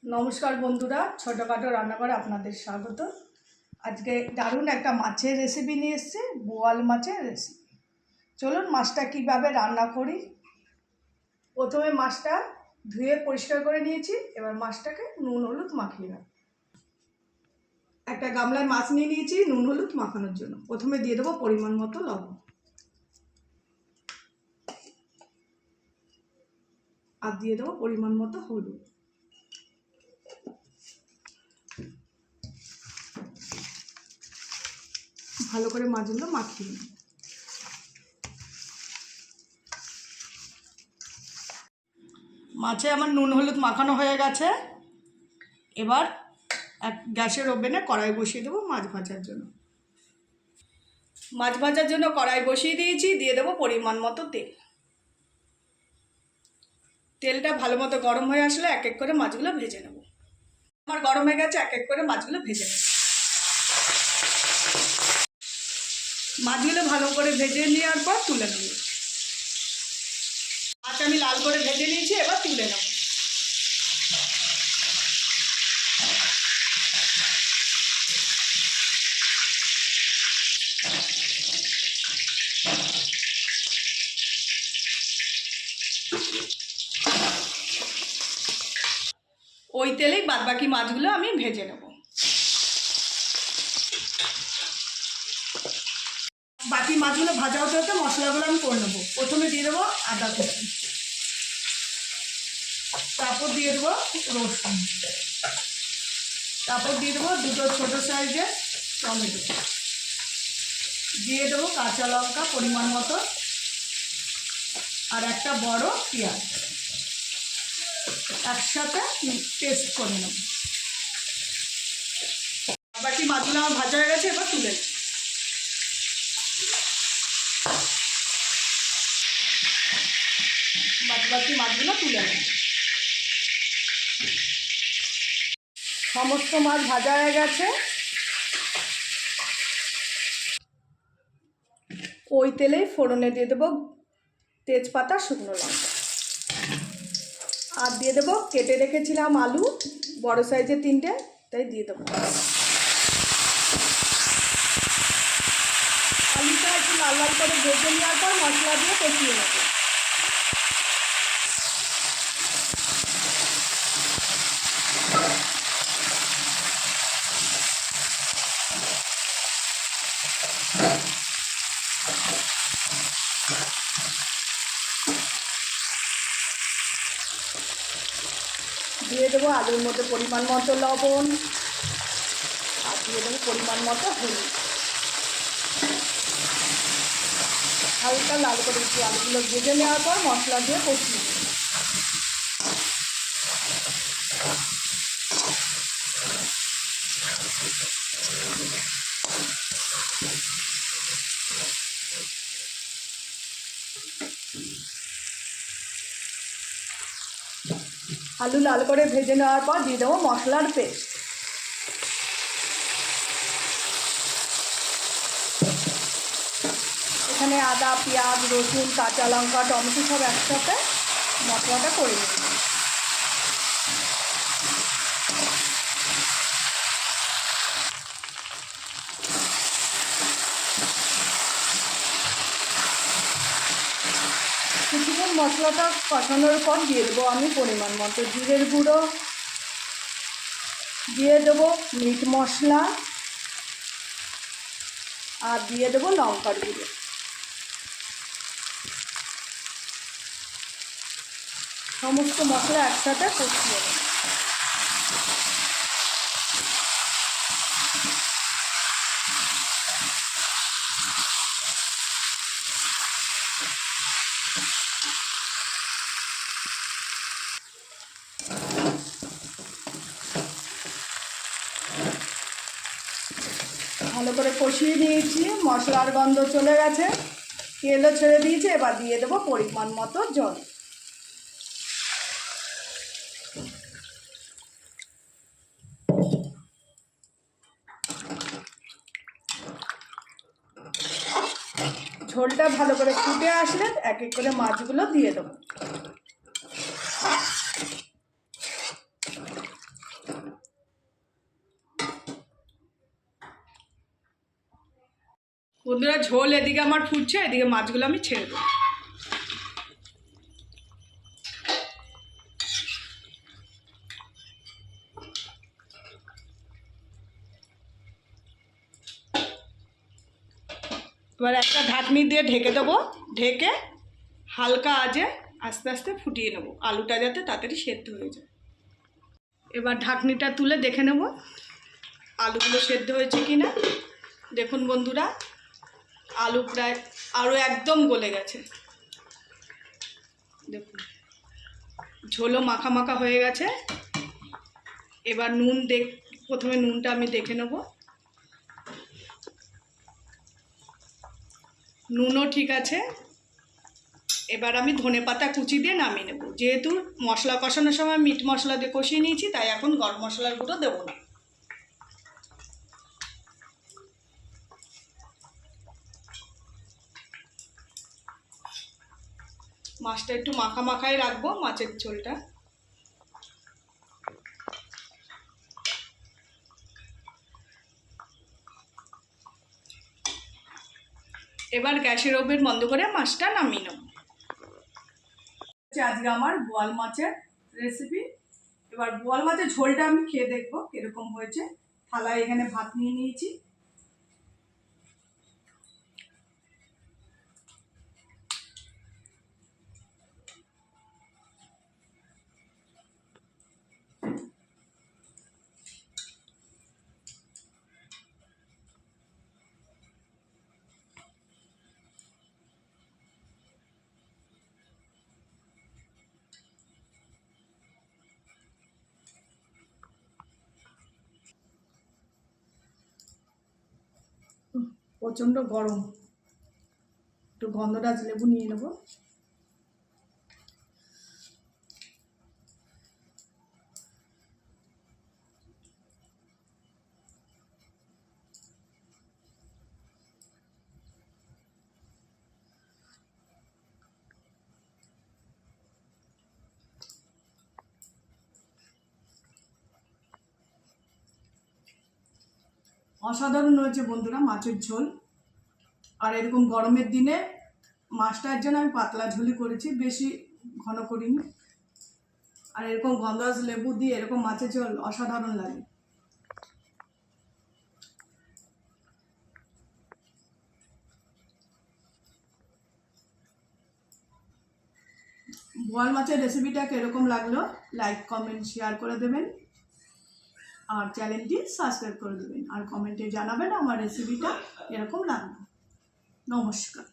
নমস্কার বন্ধুরা, ছোটোখাটো রান্নাঘরে আপনাদের স্বাগত। আজকে দারুণ একটা মাছের রেসিপি নিয়ে এসেছি, বোয়াল মাছের রেসিপি। চলুন মাছটা কীভাবে রান্না করি। প্রথমে মাছটা ধুয়ে পরিষ্কার করে নিয়েছি, এবার মাছটাকে নুন হলুদ মাখিয়ে নেব। একটা গামলায় মাছ নিয়ে নিয়েছি নুন হলুদ মাখানোর জন্য। প্রথমে দিয়ে দেবো পরিমাণ মতো লবণ, আর দিয়ে দেবো পরিমাণ মতো হলুদ। ভালো করে মাছগুলো মাখিয়ে নেব। মাছে আমার নুন হলুদ মাখানো হয়ে গেছে। এবার গ্যাসের ওভেনে কড়াই বসিয়ে দেবো মাছ ভাজার জন্য। মাছ ভাজার জন্য কড়াই বসিয়ে দিয়েছি, দিয়ে দেবো পরিমাণ মতো তেল। তেলটা ভালো মতো গরম হয়ে আসলে এক এক করে মাছগুলো ভেজে নেব। আমার গরম হয়ে গেছে, এক এক করে মাছগুলো ভেজে নেব। মাছগুলো ভালো করে ভেজে নেওয়ার পর তুলে নেব। মাছ আমি লাল করে ভেজে নিয়েছি, এবার তুলে নেব। ওই তেলেই বাদবাকি মাছগুলো আমি ভেজে নেব। বাকি মাছগুলো ভাজা হতে হতে মশলাগুলো আমি করে নেবো। প্রথমে দিয়ে দেবো আদা কুচি, তারপর দিয়ে দেবো রসুন, তারপর দিয়ে দেবো দুটো ছোটো সাইজের টমেটো, দিয়ে দেবো কাঁচা লঙ্কা পরিমাণ মতো, আর একটা বড় পেঁয়াজ। একসাথে পেস্ট করে নেব। বাকি মাছগুলো আমার ভাজা হয়ে গেছে, এবার তুলে বাকি মাছগুলো তুলে নেব। সমস্ত মাছ ভাজা হয়ে গেছে। ওই তেলেই ফোড়নে দিয়ে দেবো তেজপাতা, শুকনো লঙ্কা, আর দিয়ে দেবো কেটে রেখেছিলাম আলু, বড় সাইজের 3টে, তাই দিয়ে দেবো। আলুটা একটু লাল লাল করে ভেজে নেওয়ার পর মশলা দিয়ে কষিয়ে নেব। দিয়ে দেবো আলুর মধ্যে পরিমাণ মতো লবণ, আর দিয়ে দেবো পরিমাণ মতো হলুদ। হালকা লাল করে একটু আলুগুলো ভেজে নেওয়ার পর মশলা দিয়ে কষিয়ে দেবো। আলু লাল করে ভেজে নেওয়ার পর দিয়ে দেবো মশলার পেস্ট। এখানে আদা, পেঁয়াজ, রসুন, কাঁচা লঙ্কা, টমেটো সব একসাথে মশলাটা করে নেব। কিছুক্ষণ মশলাটা কষানোর পর দিয়ে দেবো আমি পরিমাণ মতো জিরের গুঁড়ো, দিয়ে দেবো মিট মশলা, আর দিয়ে দেবো লঙ্কার গুঁড়ো। সমস্ত মশলা একসাথে কষিয়ে নেব। ভালো করে কষিয়ে নিয়েছি, মশলার গন্ধ চলে গেছে, তেলও ছেড়ে দিয়েছে। এবার দিয়ে দেবো পরিমাণ মতো জল। ঝোলটা ভালো করে ফুটে আসলে এক এক করে মাছগুলো দিয়ে দেবো। বন্ধুরা ঝোল এদিকে আমার ফুটছে, এদিকে মাছগুলো আমি ছেড়ে দেবো। এবার একটা ঢাকনি দিয়ে ঢেকে দেবো, ঢেকে হালকা আঁচে আস্তে আস্তে ফুটিয়ে নেবো, আলুটা যাতে তাড়াতাড়ি সেদ্ধ হয়ে যায়। এবার ঢাকনিটা তুলে দেখে নেব আলুগুলো সেদ্ধ হয়েছে কি না। দেখুন বন্ধুরা, আলু প্রায় আরও একদম গলে গেছে। দেখুন ঝোলও মাখা মাখা হয়ে গেছে। এবার প্রথমে নুনটা আমি দেখে নেব, নুনও ঠিক আছে। এবার আমি ধনেপাতা কুচি দিয়ে নামিয়ে নেব। যেহেতু মশলা কষানোর সময় মিট মশলা দিয়ে কষিয়ে নিয়েছি, তাই এখন গরম মশলার গুঁড়ো দেবো না। মাছটা একটু মাখা মাখাই রাখবো, মাছের ঝোলটা। এবার গ্যাসের ওভেন বন্ধ করে মাছটা নামিয়ে নেব। আজকে আমার বোয়াল মাছের রেসিপি। এবার বোয়াল মাছের ঝোলটা আমি খেয়ে দেখবো কিরকম হয়েছে। থালায় এখানে ভাত নিয়ে নিয়েছি। প্রচণ্ড গরম, একটু গন্ধরাজ লেবু নিয়ে নেব। অসাধারণ হয়েছে বন্ধুরা মাছের ঝোল। আর এরকম গরমের দিনে মাছটার জন্য আমি পাতলা ঝোলই করেছি, বেশি ঘন করিনি। আর এরকম গন্ধরাজ লেবু দিয়ে এরকম মাছের ঝোল অসাধারণ লাগে। বোয়াল মাছের রেসিপিটা কীরকম লাগলো লাইক কমেন্ট শেয়ার করে দেবেন, আর চ্যানেলটি সাবস্ক্রাইব করে দেবেন, আর কমেন্টে জানাবেন আমার রেসিপিটা এরকম লাগলো। নমস্কার।